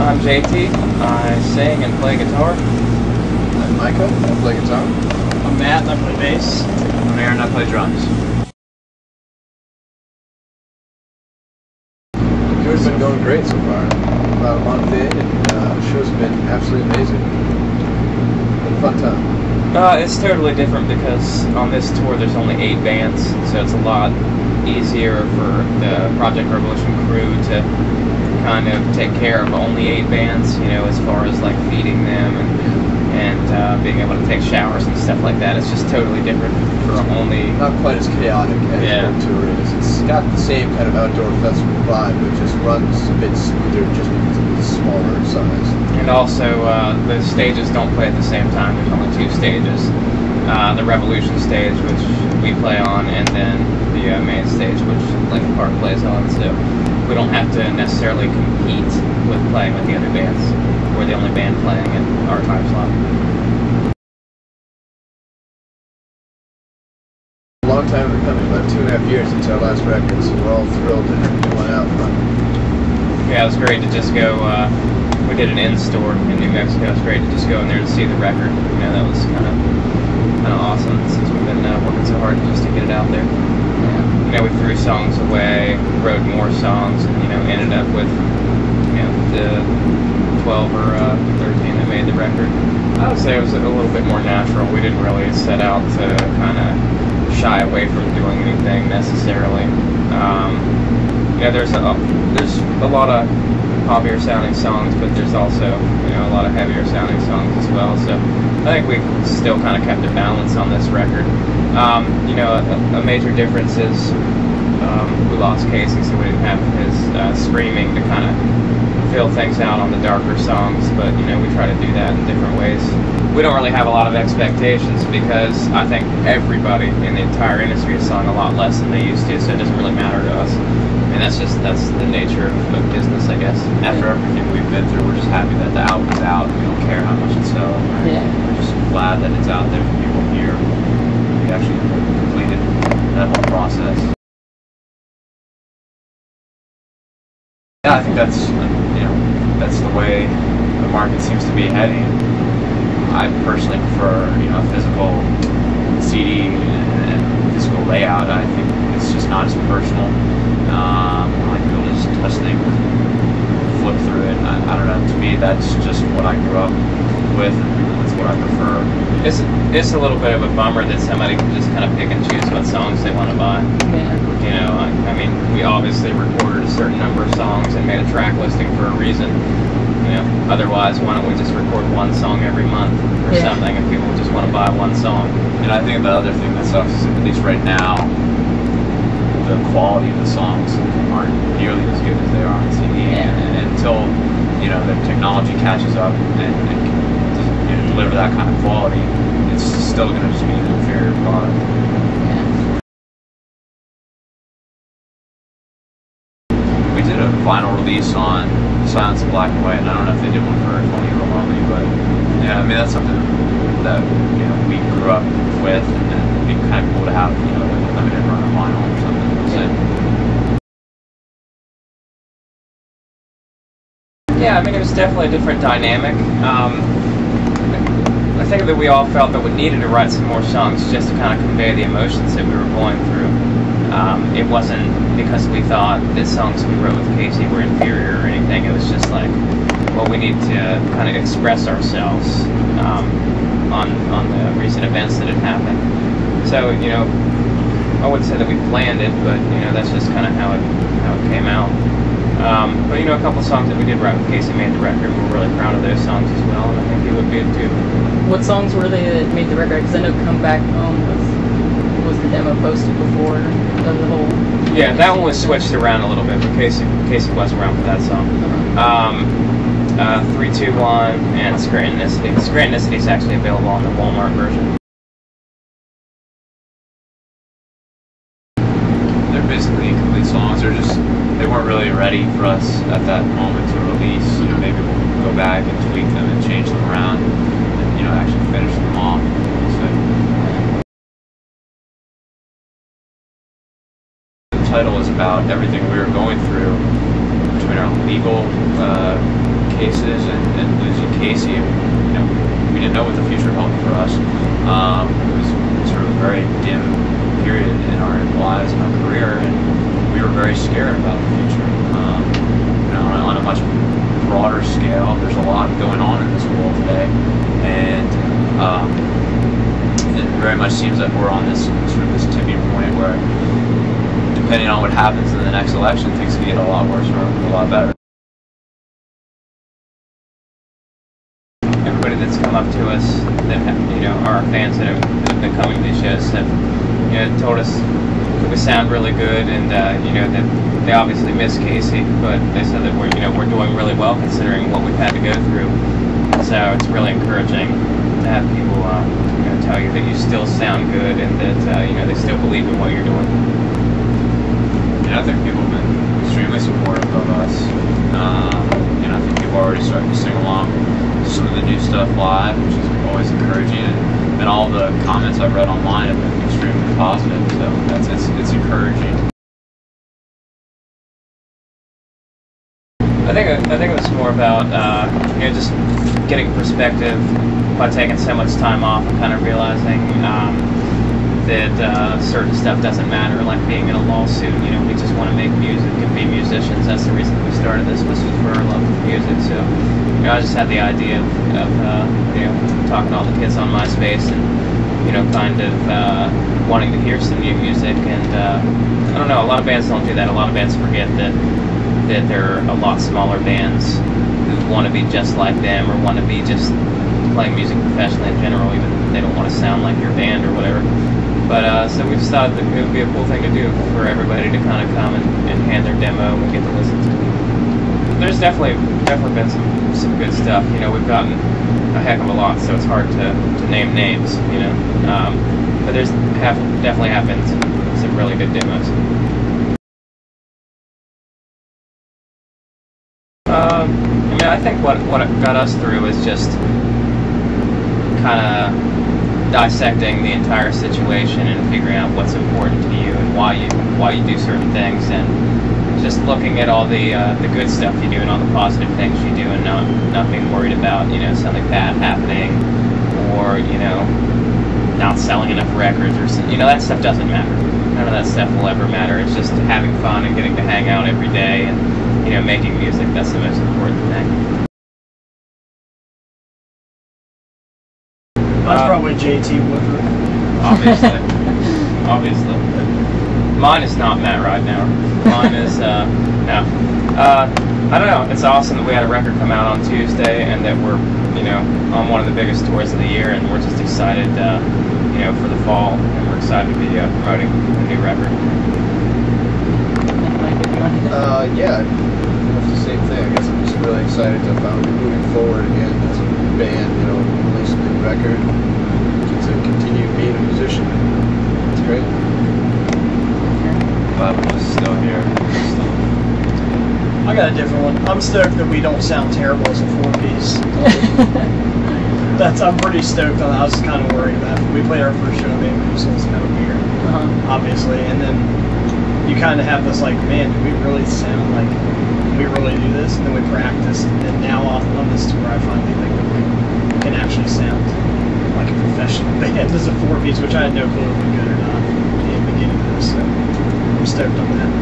I'm JT. I sing and play guitar. I'm Micah. I play guitar. I'm Matt. I play bass. I'm Aaron. I play drums. The tour's been going great so far. About a month in, and the shows have been absolutely amazing. Been a fun time. It's totally different because on this tour there's only 8 bands, so it's a lot easier for the Project Revolution crew to kind of take care of only 8 bands, you know, as far as like feeding them and being able to take showers and stuff like that. It's just totally different for only... Not quite as chaotic as the tour is. It's got the same kind of outdoor festival vibe, but just runs a bit smoother just because of the smaller size. And also, the stages don't play at the same time. There's only 2 stages. The Revolution stage, which we play on, and then the main stage, which Linkin Park plays on. So we don't have to necessarily compete with playing with the other bands. We're the only band playing at our time slot. A long time coming, about 2.5 years since our last record, so we're all thrilled to have a new one out front. Yeah, it was great to just go, we did an in-store in New Mexico. It was great to just go in there to see the record. You know, that was kind of awesome since we've been working so hard just to get it out there. You know, we threw songs away, wrote more songs, and, you know, ended up with, you know, the 12 or 13 that made the record. I would say it was a little bit more natural. We didn't really set out to kind of shy away from doing anything necessarily. You know, there's a lot of poppier sounding songs, but there's also, you know, a lot of heavier sounding songs as well. So I think we still kind of kept a balance on this record. You know, a major difference is we lost Casey, so we didn't have his screaming to kind of fill things out on the darker songs, but, you know, we try to do that in different ways. We don't really have a lot of expectations because I think everybody in the entire industry has sung a lot less than they used to, so it doesn't really matter to us. I mean, that's the nature of business, I guess. After everything we've been through, we're just happy that the album's out. We don't care how much it sells. We're just glad that it's out there for people to hear. We actually completed that whole process. Yeah, I think that's, you know, that's the way the market seems to be heading. I personally prefer, you know, a physical CD and physical layout. I think it's just not as personal. I like people to just touch things, flip through it. I don't know. To me, that's just what I grew up with, and that's what I prefer. It's a little bit of a bummer that somebody can just kind of pick and choose what songs they want to buy. You know, I mean, we obviously recorded a certain number of songs and made a track listing for a reason. You know, otherwise, why don't we just record one song every month or something, and people just want to buy one song? And I think the other thing that sucks is, at least right now, the quality of the songs aren't nearly as good as they are on CD. And until, you know, the technology catches up and can, you know, deliver that kind of quality, it's still going to just be an inferior product. We did a vinyl release on Silence in Black and White, and I don't know if they did one for Tony or Lonely, but yeah, I mean, that's something that, you know, we grew up with, and it'd be kind of cool to have, you know, like a limited run of vinyl or something. Yeah, I mean, it was definitely a different dynamic. I think that we all felt that we needed to write some more songs just to kind of convey the emotions that we were going through. It wasn't because we thought the songs we wrote with Casey were inferior or anything. It was just like, well, we need to kind of express ourselves on the recent events that had happened. So, you know, I wouldn't say that we planned it, but, you know, that's just kind of how it came out. But, you know, a couple songs that we did write with Casey made the record. We're really proud of those songs as well, and I think he would be too. What songs were they that made the record? Because I know Come Back Home was the demo posted before the whole... Yeah, that one was switched around a little bit, but Casey wasn't around for that song. 321 and Scrantonicity. Scrantonicity is actually available on the Walmart version. They're basically incomplete songs. They weren't really ready for us at that moment to release. You know, maybe we'll go back and tweak them and change them around, and, you know, actually finish them off. So, the title is about everything we were going through between our legal cases and losing Casey, you know, we didn't know what the future held for us. It was sort of a very dim period in our lives and our career, and we were very scared about the future. You know, on a much broader scale, there's a lot going on in this world today, and it very much seems like we're on this sort of this tipping point where, depending on what happens in the next election, things can get a lot worse or a lot better. Everybody that's come up to us that have, you know, are our fans that have been coming to these shows have, you know, told us that we sound really good, and you know, that they obviously miss Casey, but they said that we're doing really well considering what we've had to go through. So it's really encouraging to have people you know, tell you that you still sound good and that you know, they still believe in what you're doing. And I think people have been extremely supportive of us. And I think people are already starting to sing along to some of the new stuff live, which is always encouraging. And all the comments I've read online have been extremely positive, so it's encouraging. I think it was more about you know, just getting perspective by taking so much time off and kind of realizing that certain stuff doesn't matter, like being in a lawsuit. You know, we just want to make music and be musicians. That's the reason we started this. This was for our love of music. So, you know, I just had the idea of you know, talking to all the kids on MySpace and, you know, kind of wanting to hear some new music. And I don't know, a lot of bands don't do that. A lot of bands forget that there are a lot smaller bands who want to be just like them or want to be just playing music professionally in general, even if they don't want to sound like your band or whatever. But so we just thought that it would be a cool thing to do for everybody to kind of come and hand their demo and get to listen to it. There's definitely been some good stuff. You know, we've gotten a heck of a lot, so it's hard to name names, you know. But there's definitely have been some really good demos. I mean, I think what got us through is just kind of dissecting the entire situation and figuring out what's important to you and why you do certain things, and just looking at all the good stuff you do and all the positive things you do, and not being worried about, you know, something bad happening or, you know, not selling enough records or something. You know, that stuff doesn't matter. None of that stuff will ever matter. It's just having fun and getting to hang out every day and, you know, making music. That's the most important thing. That's probably JT Woodford. Obviously. Obviously. Mine is not Matt right now. Mine is, no. I don't know. It's awesome that we had a record come out on Tuesday and that we're, you know, on one of the biggest tours of the year, and we're just excited, you know, for the fall, and we're excited to be promoting the new record. Yeah, it's the same thing. I guess I'm just really excited to finally be moving forward again as a band, you know, release a new record, to continue being a musician. It's great. Glad we're just still here. I got a different one. I'm stoked that we don't sound terrible as a 4-piece. I'm pretty stoked on that. I was kind of worried about it. We played our first show in Vancouver, so it's kind of weird, obviously. And then you kind of have this like, man, do we really sound like, do we really do this? And then we practice, and now on this tour, I finally think that we can actually sound like a professional band as a 4-piece, which I had no clue if we could or not in the beginning of this. So I'm stoked on that.